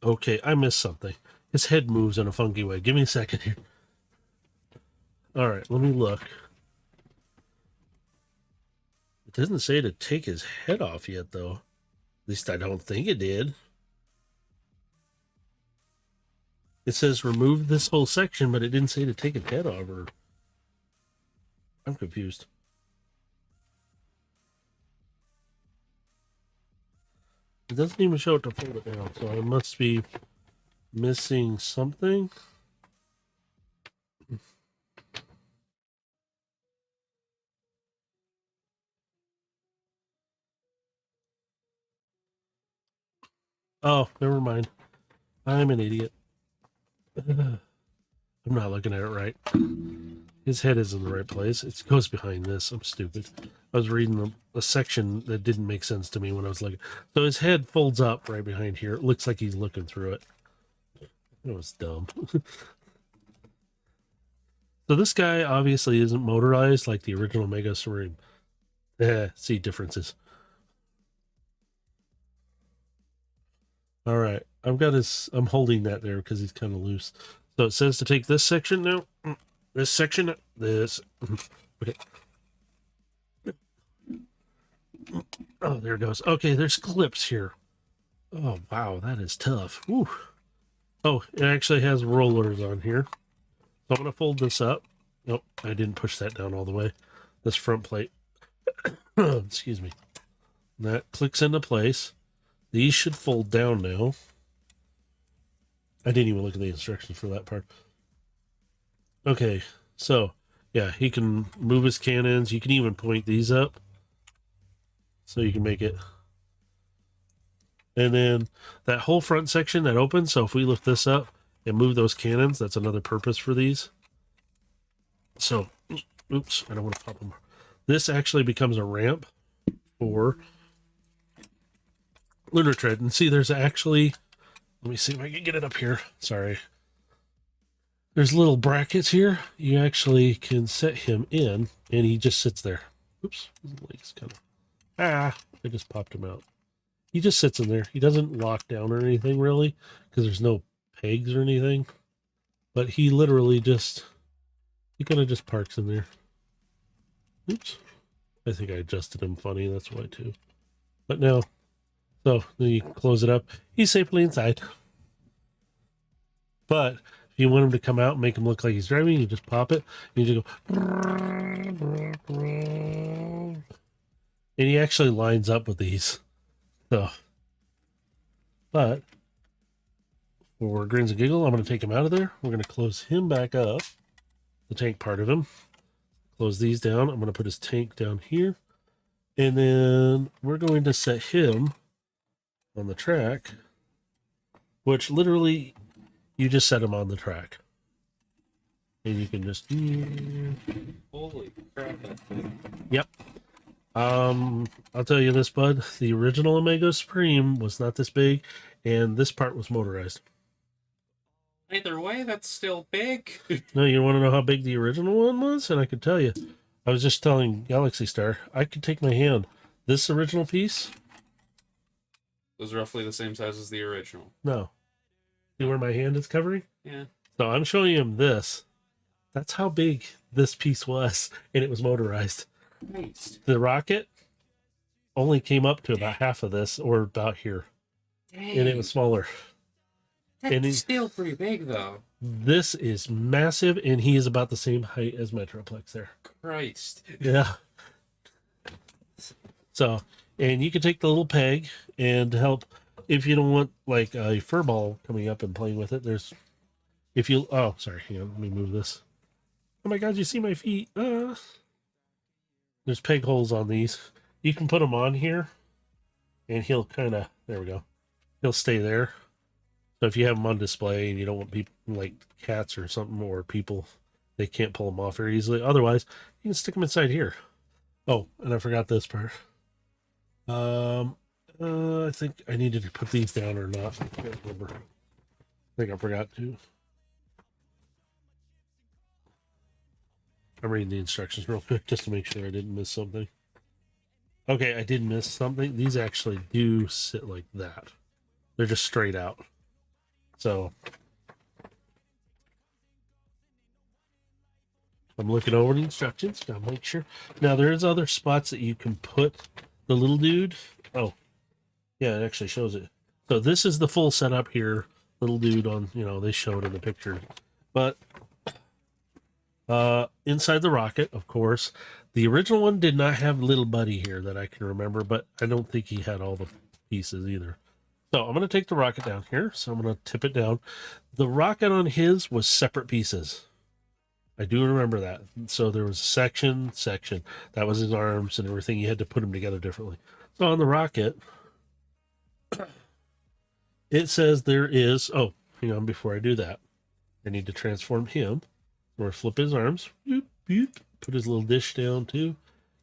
Okay, I missed something. His head moves in a funky way. Give me a second here. All right, let me look. It doesn't say to take his head off yet, though. At least I don't think it did. It says remove this whole section, but it didn't say to take his head off. Or I'm confused. It doesn't even show it to fold it down, so I must be missing something. Oh, never mind. I'm an idiot. I'm not looking at it right. His head is in the right place. It goes behind this. I'm stupid. I was reading a section that didn't make sense to me when I was looking. So his head folds up right behind here. It looks like he's looking through it. It was dumb. So this guy obviously isn't motorized like the original Mega Supreme. See differences. All right, I'm holding that there because he's kind of loose. So it says to take this section now. This section, this. Okay. Oh, there it goes. Okay, there's clips here. Oh, wow, that is tough. Whew. Oh, it actually has rollers on here. So I'm going to fold this up. Nope, I didn't push that down all the way. This front plate. Excuse me. That clicks into place. These should fold down now. I didn't even look at the instructions for that part. Okay, so, yeah, he can move his cannons. You can even point these up. So you can make it. And then that whole front section that opens, so if we lift this up and move those cannons, that's another purpose for these. So, oops, I don't want to pop them. This actually becomes a ramp for Lunar Tread. And see, there's actually, let me see if I can get it up here. Sorry. There's little brackets here. You actually can set him in, and he just sits there. Oops, his legs kind of, I just popped him out. He just sits in there. He doesn't lock down or anything, really, because there's no pegs or anything. But he literally just, he kind of just parks in there. Oops. I think I adjusted him funny, that's why, too. But no. So, then you can close it up. He's safely inside. But if you want him to come out and make him look like he's driving, you just pop it. And you just go. And he actually lines up with these. So, but for grins and giggle, I'm going to take him out of there. We're going to close him back up, the tank part of him. Close these down. I'm going to put his tank down here. And then we're going to set him on the track, which literally you just set him on the track. And you can just... Holy crap, that thing. Yep. I'll tell you this, bud. The original Omega Supreme was not this big, and this part was motorized. Either way, that's still big. No, you want to know how big the original one was? And I could tell you. I was just telling Galaxy Star, I could take my hand. This original piece? It was roughly the same size as the original. No. See where my hand is covering? Yeah. So I'm showing him this. That's how big this piece was, and it was motorized. Nice. The rocket only came up to about half of this, or about here. Dang. And it was smaller. That's and still pretty big, though. This is massive, and he is about the same height as Metroplex there. Christ. Yeah. So, and you can take the little peg and help if you don't want like a fur ball coming up and playing with it. There's, if you, oh, sorry, hang on, let me move this. Oh my God, you see my feet? There's peg holes on these. You can put them on here, and he'll kind of, there we go. He'll stay there. So if you have them on display and you don't want people like cats or something, or people, they can't pull them off very easily. Otherwise, you can stick them inside here. Oh, and I forgot this part. I think I needed to put these down or not. I can't remember. I think I forgot to. I'm reading the instructions real quick just to make sure I didn't miss something. Okay, I did miss something. These actually do sit like that. They're just straight out. So I'm looking over the instructions. Gotta make sure. Now there's other spots that you can put the little dude. Oh, yeah, it actually shows it. So this is the full setup here. Little dude on, they show it in the picture. But inside the rocket, of course, the original one did not have little buddy here that I can remember, but I don't think he had all the pieces either. So I'm going to take the rocket down here. So I'm going to tip it down. The rocket on his was separate pieces. I do remember that. So there was section. That was his arms and everything. You had to put them together differently. So on the rocket, it says there is, oh, hang on, before I do that, I need to transform him. Or flip his arms. Boop, boop. Put his little dish down too.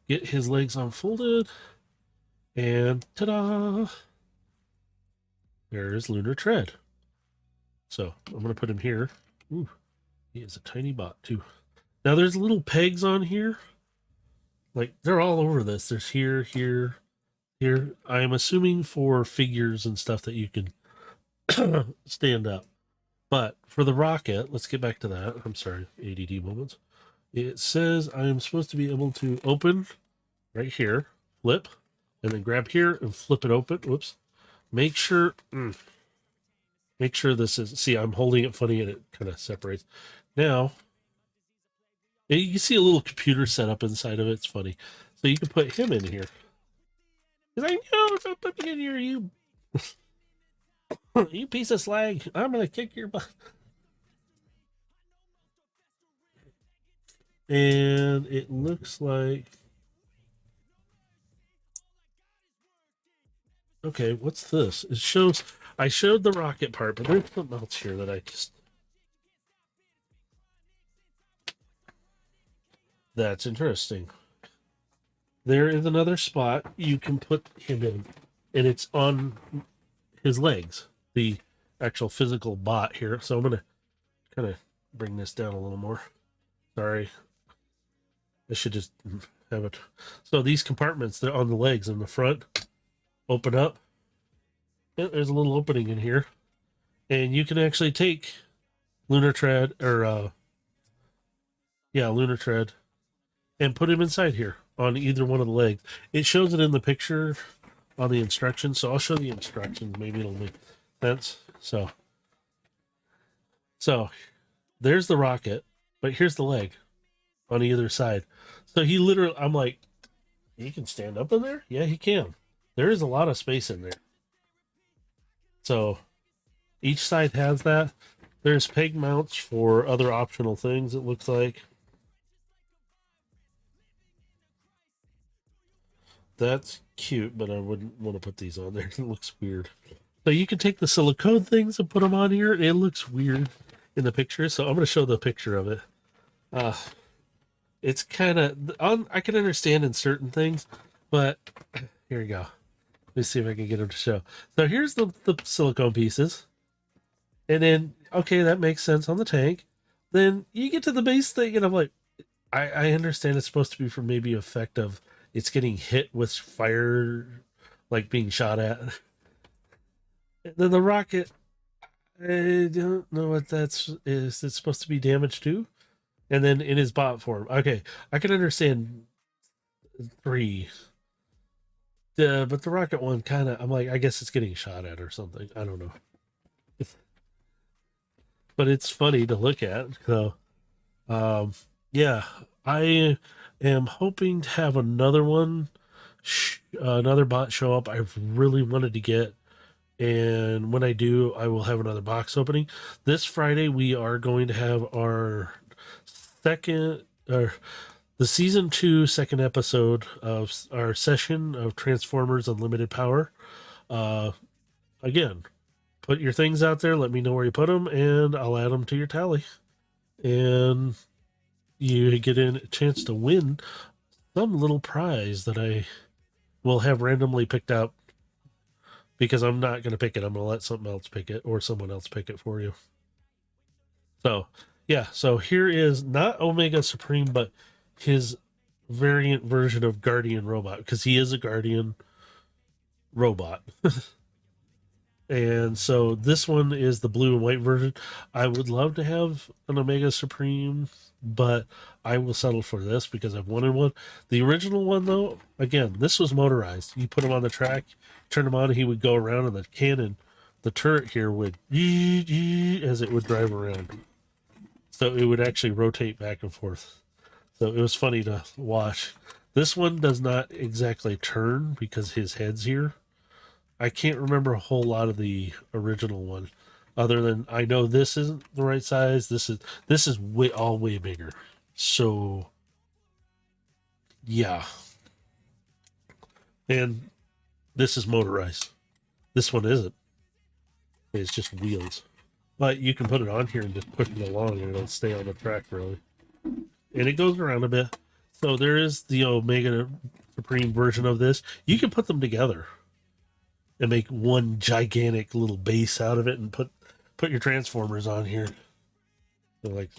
Get his legs unfolded. And ta-da! There's Lunar Tread. So I'm going to put him here. Ooh, he is a tiny bot too. Now there's little pegs on here. Like they're all over this. There's here, here, here. I'm assuming for figures and stuff that you can stand up. But for the rocket, let's get back to that. I'm sorry, ADD moments. It says I am supposed to be able to open right here, flip, and then grab here and flip it open. Whoops. Make sure this is, see, I'm holding it funny and it kind of separates. Now, you can see a little computer set up inside of it. It's funny. So you can put him in here. He's like, no, don't put me in here, you you piece of slag. I'm going to kick your butt. And it looks like... Okay, what's this? It shows... I showed the rocket part, but there's something else here that I just... That's interesting. There is another spot you can put him in, and it's on his legs. The actual physical bot here. So I'm going to kind of bring this down a little more. Sorry. I should just have it. So these compartments, they're on the legs in the front. Open up. Yeah, there's a little opening in here. And you can actually take Lunar Tread, or Lunar Tread, and put him inside here on either one of the legs. It shows it in the picture on the instructions, so I'll show the instructions. Maybe it'll make sense. So there's the rocket, but here's the leg on either side. So he literally, I'm like, he can stand up in there? Yeah, he can. There is a lot of space in there. So each side has that. There's peg mounts for other optional things, it looks like. That's cute, but I wouldn't want to put these on there. It looks weird. So you can take the silicone things and put them on here. It looks weird in the picture, so I'm going to show the picture of it. It's kind of... I can understand in certain things, but here we go. Let me see if I can get them to show. So here's the silicone pieces. And then, okay, that makes sense on the tank. Then you get to the base thing, and I'm like, I understand it's supposed to be for maybe effect of it's getting hit with fire, like being shot at. And then the rocket, I don't know what is it supposed to be damaged to? And then in his bot form. Okay, I can understand 3. But the rocket one kind of, I'm like, I guess it's getting shot at or something. I don't know. But it's funny to look at. So, yeah, I am hoping to have another one, another bot show up. I've really wanted to get, and when I do, I will have another box opening. This Friday, we are going to have our the season 2 second episode of our session of Transformers Unlimited Power. Again, put your things out there. Let me know where you put them, and I'll add them to your tally. And you get a chance to win some little prize that I will have randomly picked out, because I'm not going to pick it. I'm going to let something else pick it, or someone else pick it for you. So, yeah. So here is not Omega Supreme, but his variant version of Guardian Robot, because he is a Guardian robot. And so this one is the blue and white version. I would love to have an Omega Supreme but I will settle for this because I've wanted one. The original one, though, again, this was motorized. You put him on the track, turn him on, and he would go around, and the cannon, the turret here would as it would drive around. So it would actually rotate back and forth. So it was funny to watch. This one does not exactly turn because his head's here. I can't remember a whole lot of the original one, other than I know this isn't the right size. This is way bigger. So yeah, and this is motorized. This one isn't. It's just wheels. But you can put it on here and just push it along, and it'll stay on the track really. And it goes around a bit. So there is the Omega Supreme version of this. You can put them together and make one gigantic little base out of it, and put your transformers on here. So like,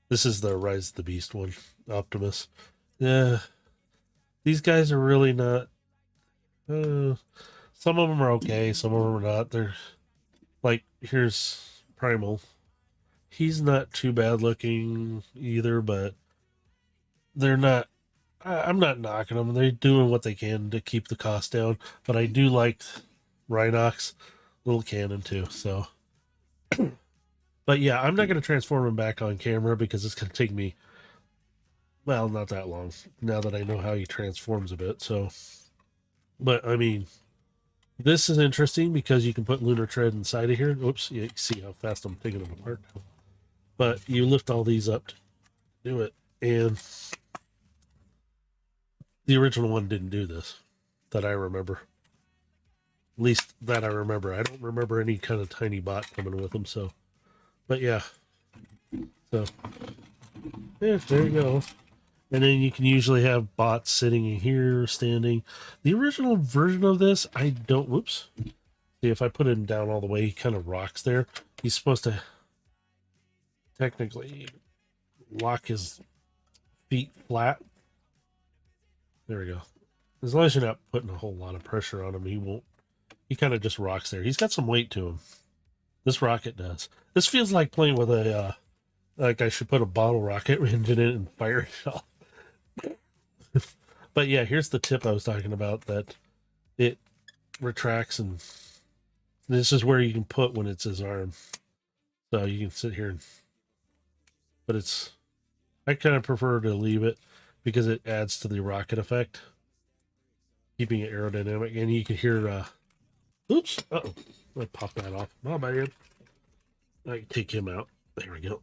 this is the Rise of the Beast one, Optimus. Yeah, these guys are really not. Some of them are okay, some of them are not. They're like, here's Primal. He's not too bad looking either, but they're not. I'm not knocking them. They're doing what they can to keep the cost down. But I do like Rhinox little cannon too. So, but yeah, I'm not going to transform him back on camera because it's going to take me, well, not that long now that I know how he transforms a bit. So, but I mean, this is interesting because you can put Lunar Tread inside of here. Oops, you see how fast I'm taking them apart now. But you lift all these up to do it, and the original one didn't do this, that I remember. At least that I remember. I don't remember any kind of tiny bot coming with them, so. But yeah. So, yeah, there you go. And then you can usually have bots sitting in here, standing. The original version of this, I don't, whoops. See, if I put him down all the way, he kind of rocks there. He's supposed to technically lock his feet flat. There we go. As long as you're not putting a whole lot of pressure on him, he kind of just rocks there. He's got some weight to him. This rocket does. This feels like playing with a, like I should put a bottle rocket engine in it and fire it off. But yeah, here's the tip I was talking about, that it retracts, and this is where you can put when it's his arm. So you can sit here but I kind of prefer to leave it because it adds to the rocket effect, keeping it aerodynamic. And you can hear, oops, uh-oh, I popped that off. My bad. I can take him out. There we go.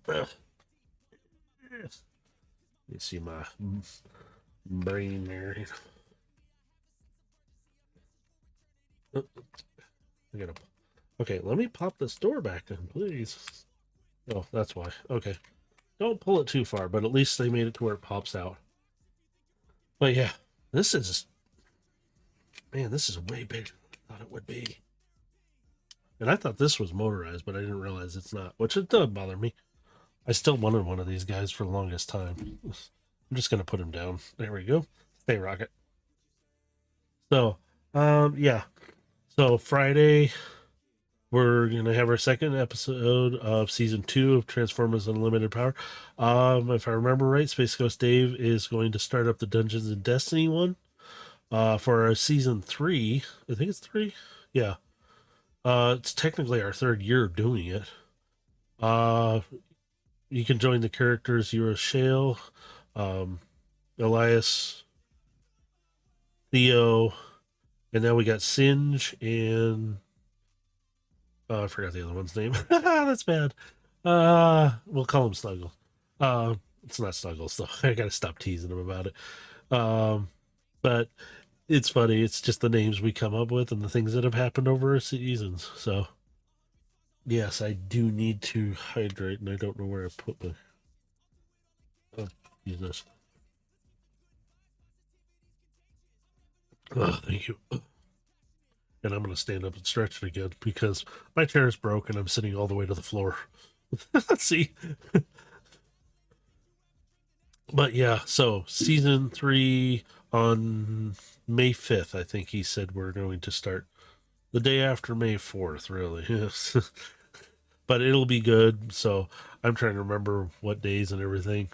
You see my brain there. Oh, okay, let me pop this door back in, please. Oh, that's why. Okay. Don't pull it too far, but at least they made it to where it pops out. But yeah, this is way bigger than I thought it would be. And I thought this was motorized, but I didn't realize it's not, which it doesn't bother me. I still wanted one of these guys for the longest time. I'm just going to put him down. There we go. Stay rocket. So, yeah. So Friday, we're going to have our second episode of season 2 of Transformers Unlimited Power. If I remember right, Space Ghost Dave is going to start up the Dungeons and Destiny one. For our season 3, I think it's 3. Yeah. It's technically our 3rd year of doing it. You can join the characters Euro Shale, Elias, Theo, and now we got Singe and I forgot the other one's name. That's bad. We'll call him Snuggles. It's not Snuggles though. I gotta stop teasing him about it. But it's funny. It's just the names we come up with and the things that have happened over seasons. So yes, I do need to hydrate, and I don't know where I put my. Oh, use this. Oh, thank you. And I'm going to stand up and stretch it again because my chair is broken. I'm sitting all the way to the floor. See? But yeah, so season 3 on May 5th, I think he said we're going to start. The day after May 4th, really. Yes. but it'll be good. So I'm trying to remember what days and everything.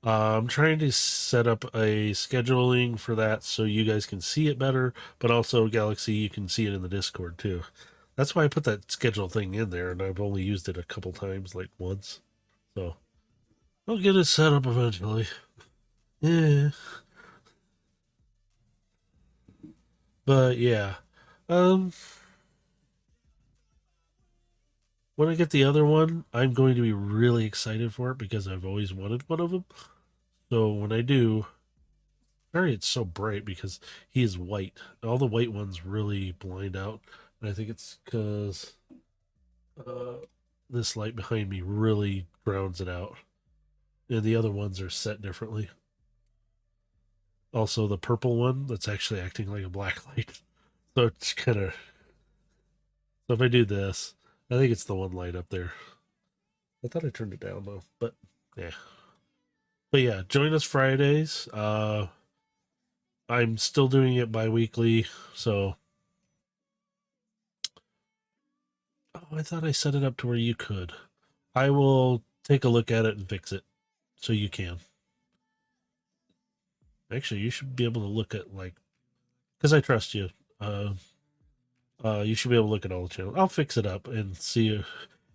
I'm trying to set up a scheduling for that so you guys can see it better, but also Galaxy, you can see it in the Discord too. That's why I put that schedule thing in there, and I've only used it a couple times, like once. So I'll get it set up eventually. Yeah. But yeah. Um when I get the other one, I'm going to be really excited for it because I've always wanted one of them. So when I do, sorry it's so bright because he is white. All the white ones really blind out. And I think it's because uh, this light behind me really grounds it out. And the other ones are set differently. Also, the purple one that's actually acting like a black light. So it's kind of. So if I do this, I think it's the one light up there. I thought I turned it down though, but yeah. But yeah, join us Fridays. I'm still doing it bi-weekly, so. Oh, I thought I set it up to where you could. I will take a look at it and fix it so you can. Actually, you should be able to look at like, because I trust you. Uh, you should be able to look at all the channels. I'll fix it up and see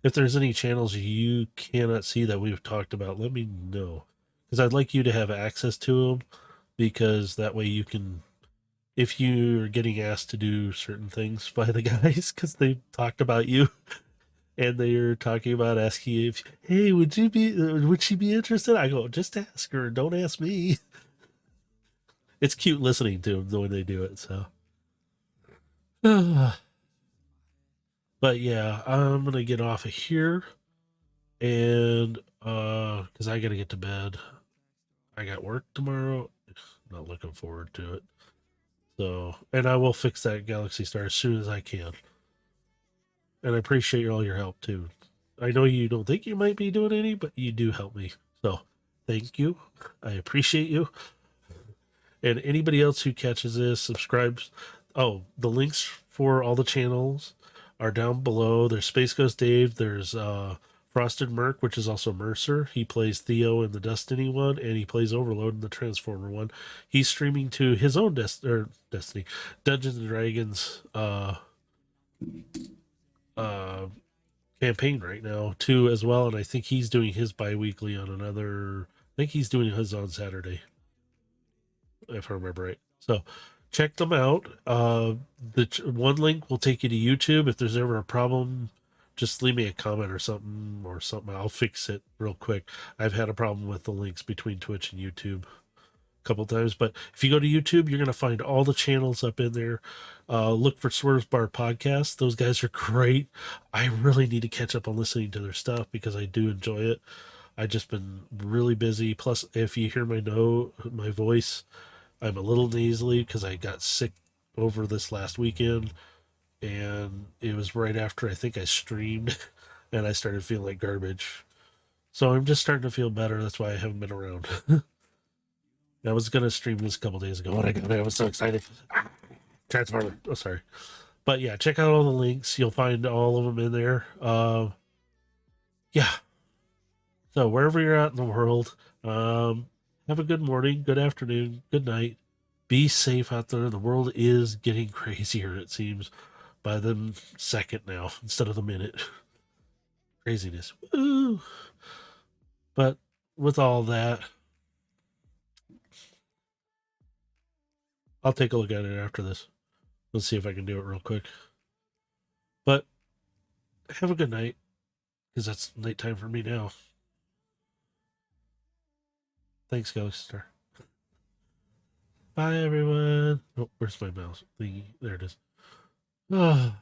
if there's any channels you cannot see that we've talked about. Let me know, because I'd like you to have access to them, because that way you can, if you're getting asked to do certain things by the guys, because they talked about you. And they're talking about asking you if, hey, would she be interested? I go, just ask her. Don't ask me. It's cute listening to them when they do it. So, but yeah, I'm gonna get off of here, and because I gotta get to bed. I got work tomorrow. Not looking forward to it. So, and I will fix that Galaxy Star as soon as I can. And I appreciate all your help too. I know you don't think you might be doing any, but you do help me. So, thank you. I appreciate you. And anybody else who catches this, subscribes. Oh, the links for all the channels are down below. There's Space Ghost Dave. There's Frosted Merc, which is also Mercer. He plays Theo in the Destiny one, and he plays Overload in the Transformer one. He's streaming to his own Destiny, Dungeons and Dragons uh, campaign right now too, as well. And I think he's doing his bi-weekly on another. I think he's doing his on Saturday, if I remember right. So check them out. One link will take you to YouTube. If there's ever a problem, just leave me a comment or something. I'll fix it real quick. I've had a problem with the links between Twitch and YouTube a couple times, but if you go to YouTube, you're going to find all the channels up in there. Look for Swerve's Bar Podcast. Those guys are great. I really need to catch up on listening to their stuff because I do enjoy it. I've just been really busy. Plus, if you hear my voice, I'm a little nasally because I got sick over this last weekend, and it was right after I think I streamed, and I started feeling like garbage. So I'm just starting to feel better. That's why I haven't been around. I was gonna stream this a couple days ago, and I was so excited. Transformer. Oh, sorry. But yeah, check out all the links. You'll find all of them in there. Yeah. So wherever you're at in the world, have a good morning, good afternoon, good night. Be safe out there. The world is getting crazier, it seems, by the second now instead of the minute. Craziness. Woo! But with all that, I'll take a look at it after this. Let's see if I can do it real quick. But have a good night, because that's nighttime for me now. Thanks, Galaxy Star. Bye, everyone. Oh, where's my mouse thingy? There it is. Ah.